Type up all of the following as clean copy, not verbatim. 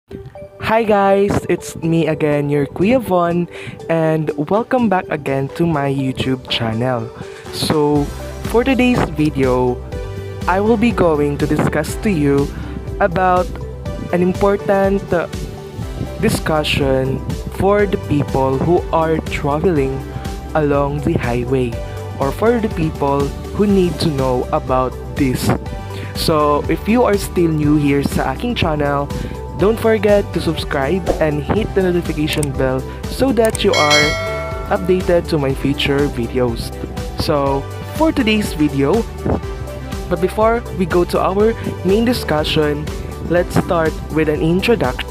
Hi guys, it's me again, your Kuya Von, and welcome back again to my YouTube channel. So, for today's video, I will be going to discuss to you about an important discussion for the people who are traveling along the highway or for the people who need to know about this. So, if you are still new here sa aking channel, don't forget to subscribe and hit the notification bell so that you are updated to my future videos. So, for today's video, but before we go to our main discussion, let's start with an introduction.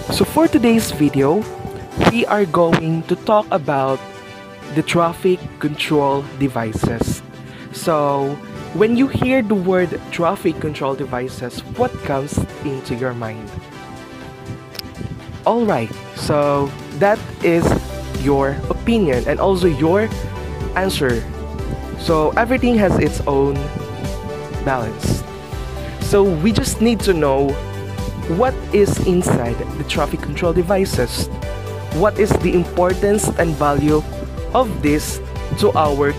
So for today's video, we are going to talk about the traffic control devices. So when you hear the word traffic control devices, what comes into your mind? Alright, so that is your opinion and also your answer. So everything has its own balance. So we just need to know what is inside the traffic control devices. What is the importance and value of this to our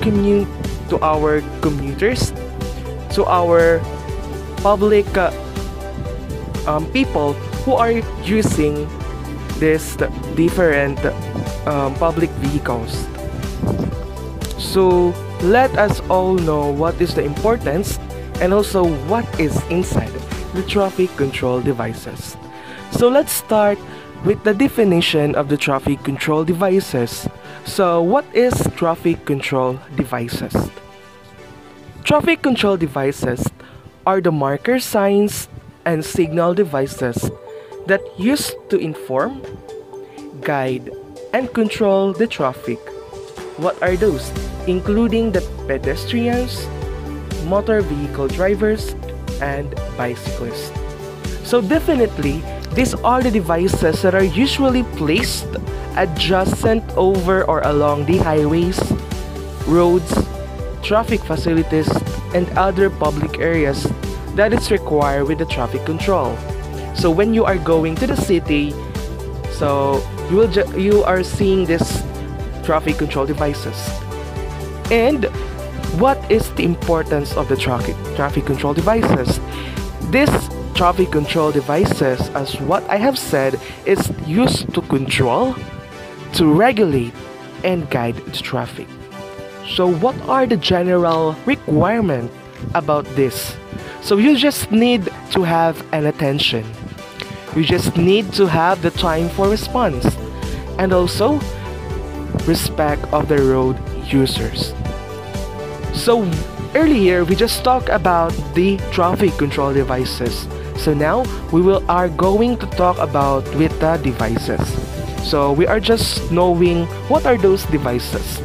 commuters, to our public people who are using this different public vehicles. So let us all know what is the importance and also what is inside the traffic control devices. So let's start with the definition of the traffic control devices. So what is traffic control devices? Traffic control devices are the marker signs and signal devices that used to inform, guide, and control the traffic. What are those? Including the pedestrians, motor vehicle drivers, and bicyclists. So definitely, these are the devices that are usually placed adjacent over or along the highways, roads, traffic facilities, and other public areas that is required with the traffic control. So when you are going to the city, so you are seeing this traffic control devices. And what is the importance of the traffic control devices? This traffic control devices, as what I have said, is used to control, to regulate, and guide the traffic. So what are the general requirements about this? So you just need to have an attention. You just need to have the time for response and also respect of the road users. So earlier we just talked about the traffic control devices. So now are going to talk about with the devices. So we are just knowing what are those devices.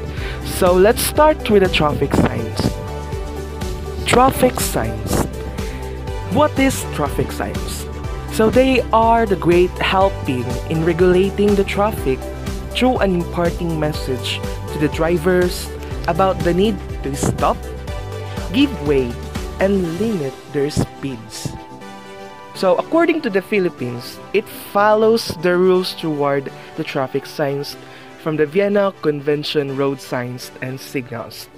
So let's start with the traffic signs. Traffic signs. What is traffic signs? So they are the great helping in regulating the traffic through an imparting message to the drivers about the need to stop, give way, and limit their speeds. So according to the Philippines, it follows the rules toward the traffic signs from the Vienna Convention road signs and signals.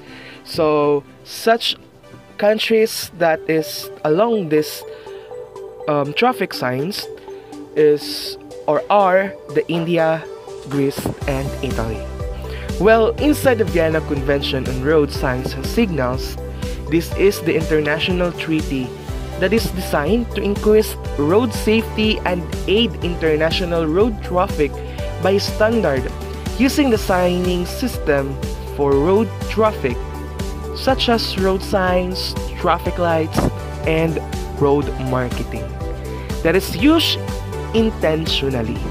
So such countries that is along this traffic signs are the India, Greece, and Italy. Well, inside the Vienna Convention on Road Signs and Signals, this is the international treaty that is designed to increase road safety and aid international road traffic by standard using the signing system for road traffic, such as road signs, traffic lights, and road marketing that is used intentionally.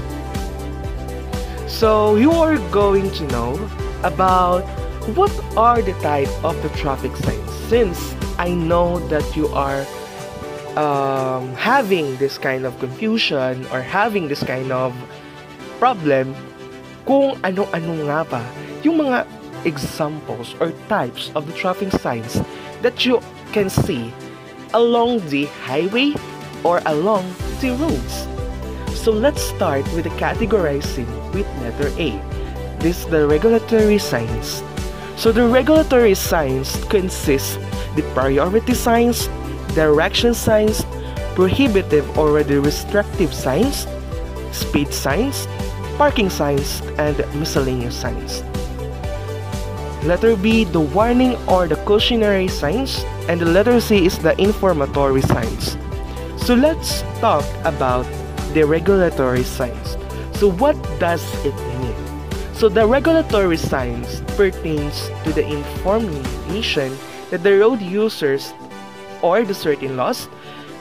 So you are going to know about what are the type of the traffic signs? Since I know that you are having this kind of confusion or having this kind of problem, kung ano-ano nga ba yung mga examples or types of the traffic signs that you can see along the highway or along the roads. So let's start with the categorizing with letter A. This is the regulatory signs. So the regulatory signs consist the priority signs, direction signs, prohibitive or the restrictive signs, speed signs, parking signs, and miscellaneous signs. Letter B, the warning or the cautionary signs, and the letter C is the informatory signs. So let's talk about the regulatory signs. So what does it mean? So the regulatory signs pertains to the information that the road users or the certain laws,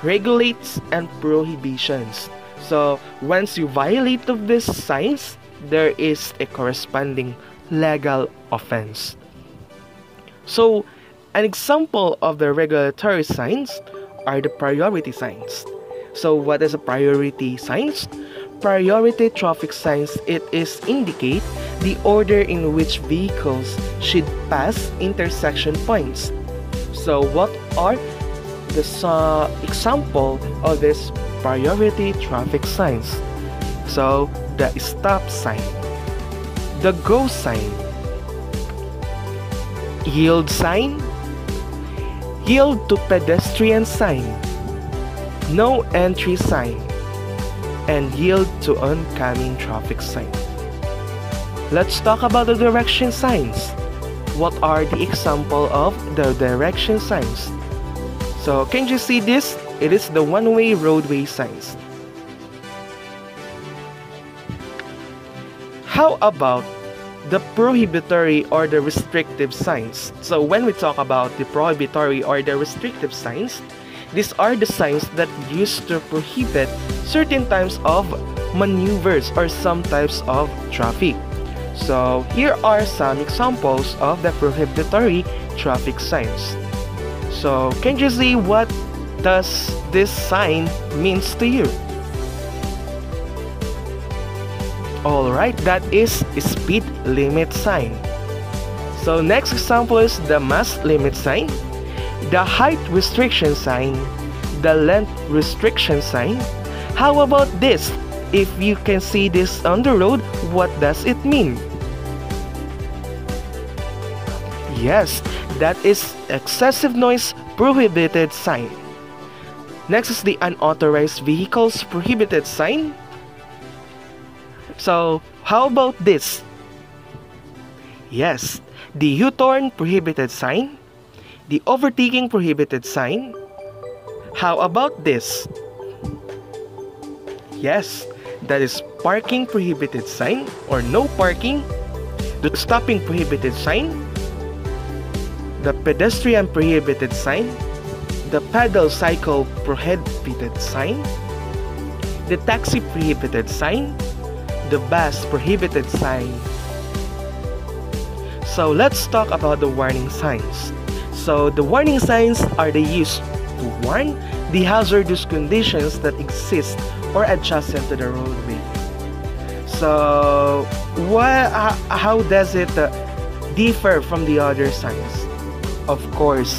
regulates, and prohibitions. So once you violate of these signs, there is a corresponding legal offense. So an example of the regulatory signs are the priority signs. So what is a priority signs? Priority traffic signs, it is indicate the order in which vehicles should pass intersection points. So what are the example of this priority traffic signs? So the stop sign, the go sign, yield sign, yield to pedestrian sign, no entry sign, and yield to oncoming traffic sign. Let's talk about the direction signs. What are the example of the direction signs? So can you see this? It is the one-way roadway signs. How about the prohibitory or the restrictive signs? So when we talk about the prohibitory or the restrictive signs, these are the signs that used to prohibit certain types of maneuvers or some types of traffic. So here are some examples of the prohibitory traffic signs. So can you see what does this sign means to you? Alright, that is a speed limit sign. So next example is the mass limit sign, the height restriction sign, the length restriction sign. How about this? If you can see this on the road, what does it mean? Yes, that is excessive noise prohibited sign. Next is the unauthorized vehicles prohibited sign. So how about this? Yes, the U-turn prohibited sign, the overtaking prohibited sign. How about this? Yes, that is parking prohibited sign or no parking, the stopping prohibited sign, the pedestrian prohibited sign, the pedal cycle prohibited sign, the taxi prohibited sign, the bus prohibited sign. So let's talk about the warning signs. So the warning signs are the use to warn the hazardous conditions that exist or adjacent to the roadway. So how does it differ from the other signs? Of course,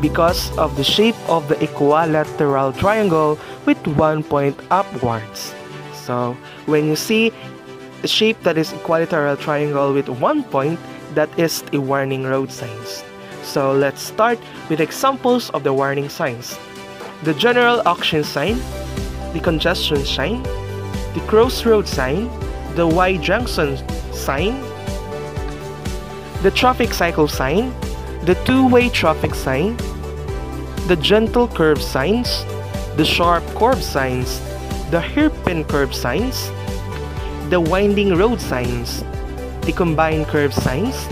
because of the shape of the equilateral triangle with one point upwards. So when you see a shape that is equilateral triangle with one point, that is a warning road signs. So let's start with examples of the warning signs. The general auction sign, the congestion sign, the crossroad sign, the Y junction sign, the traffic cycle sign, the two-way traffic sign, the gentle curve signs, the sharp curve signs, the hairpin curve signs, the winding road signs, the combined curve signs,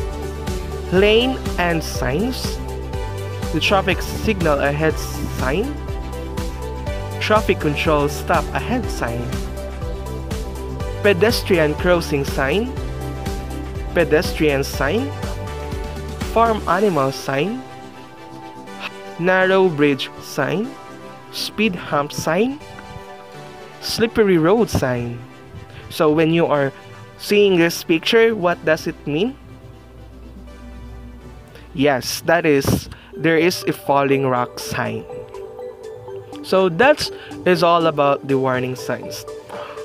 lane and signs, the traffic signal ahead sign, traffic control stop ahead sign, pedestrian crossing sign, pedestrian sign, farm animal sign, narrow bridge sign, speed hump sign, slippery road sign. So when you are seeing this picture, what does it mean? Yes, that is, there is a falling rock sign. So that is all about the warning signs.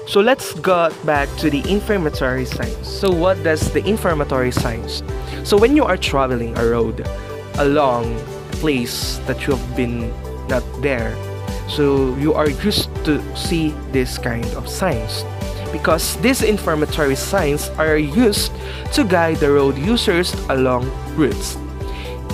So let's go back to the informatory signs. So what does the informatory signs? So when you are traveling a road along a place that you have been not there, so you are used to see this kind of signs, because these informatory signs are used to guide the road users along routes.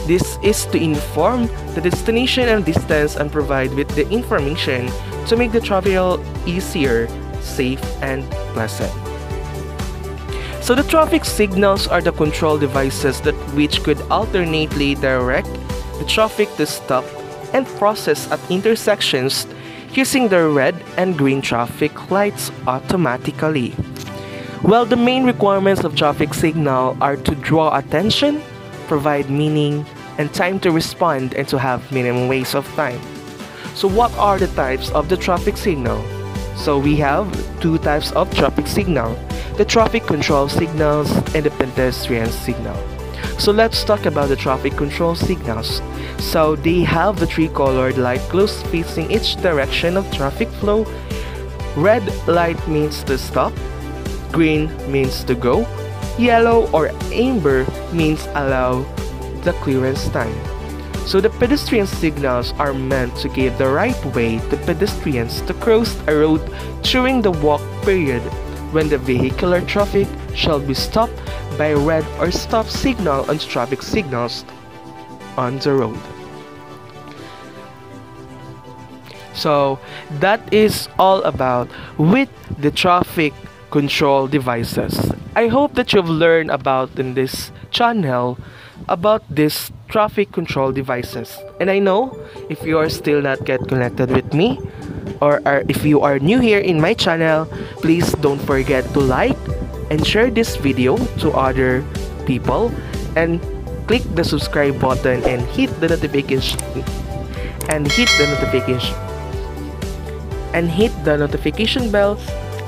This is to inform the destination and distance and provide with the information to make the travel easier, safe, and pleasant. So the traffic signals are the control devices that which could alternately direct the traffic to stop and process at intersections using the red and green traffic lights automatically. Well, the main requirements of traffic signal are to draw attention, provide meaning, and time to respond, and to have minimum waste of time. So what are the types of the traffic signal? So we have two types of traffic signal: the traffic control signals and the pedestrian signal. So let's talk about the traffic control signals. So they have the three colored light glows facing each direction of traffic flow. Red light means to stop, green means to go, yellow or amber means allow the clearance time. So the pedestrian signals are meant to give the right way to pedestrians to cross a road during the walk period, when the vehicular traffic shall be stopped by red or stop signal on traffic signals on the road. So that is all about with the traffic control devices. I hope that you've learned about in this channel about this traffic control devices. And I know if you are still not get connected with me, or if you are new here in my channel, please don't forget to like and share this video to other people, and click the subscribe button and hit the notification bell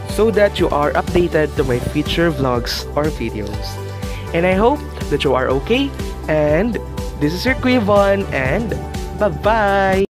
so that you are updated to my future vlogs or videos. And I hope that you are okay, and this is your Kuya Von, and bye bye.